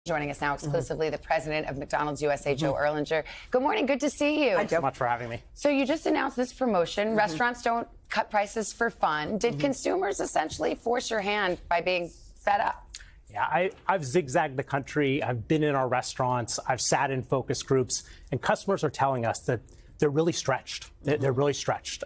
Joining us now exclusively, the president of McDonald's USA, Joe Erlinger. Good morning. Good to see you. Thanks so much for having me. So you just announced this promotion. Restaurants don't cut prices for fun. Did consumers essentially force your hand by being fed up? Yeah, I've zigzagged the country. I've been in our restaurants. I've sat in focus groups, and customers are telling us that they're really stretched. They're really stretched.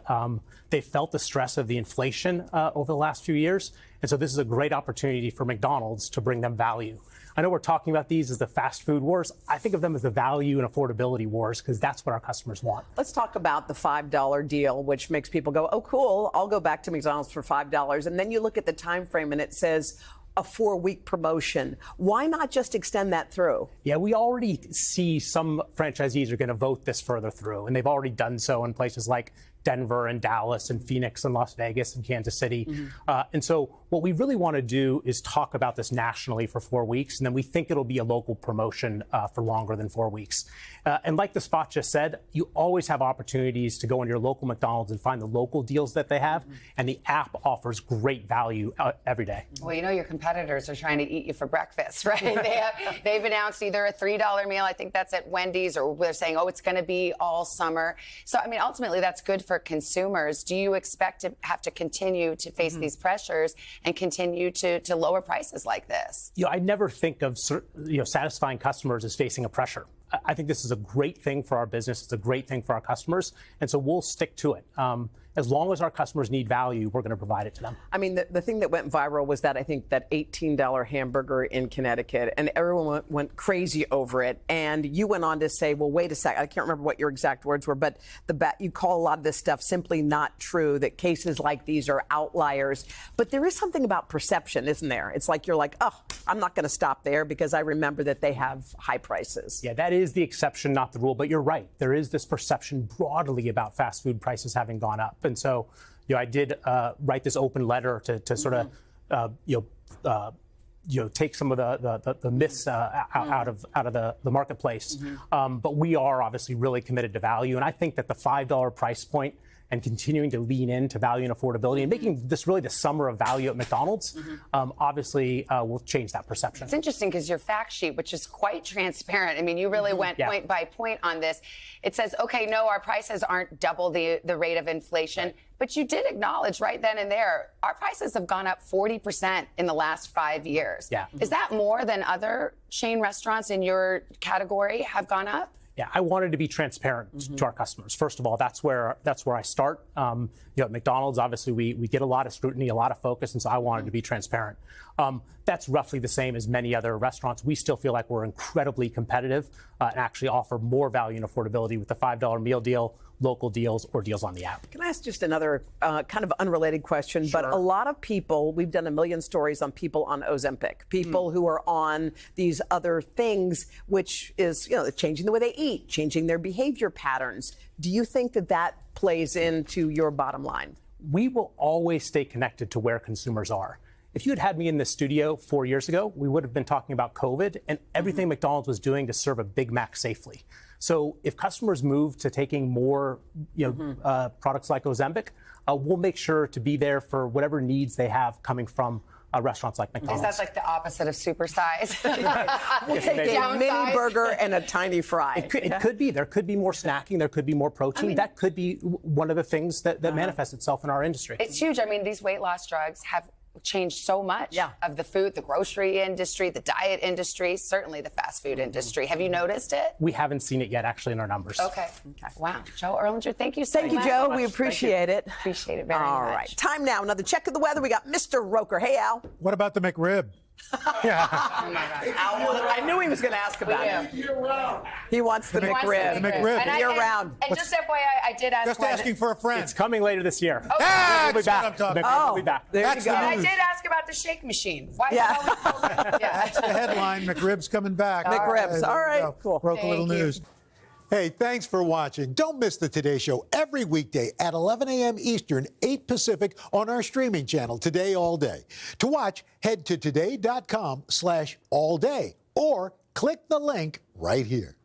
They felt the stress of the inflation over the last few years, and so this is a great opportunity for McDonald's to bring them value. I know we're talking about these as the fast food wars. I think of them as the value and affordability wars because that's what our customers want. Let's talk about the $5 deal, which makes people go, oh, cool, I'll go back to McDonald's for $5. And then you look at the time frame and it says a 4-week promotion. Why not just extend that through? Yeah, we already see some franchisees are going to vote this further through, and they've already done so in places like Denver and Dallas and Phoenix and Las Vegas and Kansas City. And so what we really want to do is talk about this nationally for 4 weeks, and then we think it'll be a local promotion for longer than 4 weeks. And like the spot just said, you always have opportunities to go into your local McDonald's and find the local deals that they have, and the app offers great value every day. Well, you know your competitors are trying to eat you for breakfast, right? They've announced either a $3 meal, I think that's at Wendy's, or they're saying, oh, it's going to be all summer. So, I mean, ultimately, that's good for consumers. Do you expect to have to continue to face these pressures and continue to lower prices like this? You know, I never think of satisfying customers as facing a pressure. I think this is a great thing for our business. It's a great thing for our customers. And so we'll stick to it. As long as our customers need value, we're going to provide it to them. I mean, the thing that went viral was that I think that $18 hamburger in Connecticut, and everyone went crazy over it. And you went on to say, well, wait a sec. I can't remember what your exact words were, but you call a lot of this stuff simply not true, that cases like these are outliers. But there is something about perception, isn't there? It's like you're like, oh, I'm not going to stop there because I remember that they have high prices. Yeah, that is the exception, not the rule. But you're right. There is this perception broadly about fast food prices having gone up. And so, I did write this open letter to sort of, take some of the myths out of the marketplace. But we are obviously really committed to value, and I think that the $5 price point and continuing to lean into value and affordability and making this really the summer of value at McDonald's, obviously will change that perception. It's interesting because your fact sheet, which is quite transparent, I mean, you really went point by point on this. It says, okay, no, our prices aren't double the rate of inflation, but you did acknowledge right then and there, our prices have gone up 40% in the last 5 years. Yeah. Is that more than other chain restaurants in your category have gone up? Yeah, I wanted to be transparent to our customers. First of all, that's where I start. At McDonald's, obviously, we get a lot of scrutiny, a lot of focus, and so I wanted to be transparent. That's roughly the same as many other restaurants. We still feel like we're incredibly competitive and actually offer more value and affordability with the $5 meal deal, local deals, or deals on the app. Can I ask just another kind of unrelated question? Sure. But a lot of people, we've done a million stories on people on Ozempic, people who are on these other things, which is, changing the way they eat, changing their behavior patterns. Do you think that that plays into your bottom line? We will always stay connected to where consumers are. If you had me in this studio 4 years ago, we would have been talking about COVID and everything McDonald's was doing to serve a Big Mac safely. So if customers move to taking more products like Ozempic, we'll make sure to be there for whatever needs they have coming from restaurants like McDonald's. Is that like the opposite of supersize? We'll take a mini burger and a tiny fry. It could be. There could be more snacking. There could be more protein. I mean, that could be one of the things that manifests itself in our industry. It's huge. I mean, these weight loss drugs have changed so much of the food, the grocery industry, the diet industry, certainly the fast food industry. Have you noticed it? We haven't seen it yet, actually, in our numbers. Okay. Wow. Joe Erlinger, thank you so much. Thank you, Joe. We appreciate it. Appreciate it very much. All right. Time now. Another check of the weather. We got Mr. Roker. Hey, Al. What about the McRib? Yeah. Oh my God. I knew he was going to ask about it. Year-round. He wants the McRib. The McRib. Year-round. And just FYI, I did ask. Just asking for a friend. It's coming later this year. Okay. That's we'll be back. what I'm talking We'll be back. There That's you go. the I news. did ask about the shake machine. Why? Yeah. That's the headline. McRib's coming back. McRibs. All right. Cool. Broke a little news. Hey, thanks for watching. Don't miss the Today Show every weekday at 11 a.m. Eastern, 8 Pacific on our streaming channel, Today All Day. To watch, head to today.com/allday or click the link right here.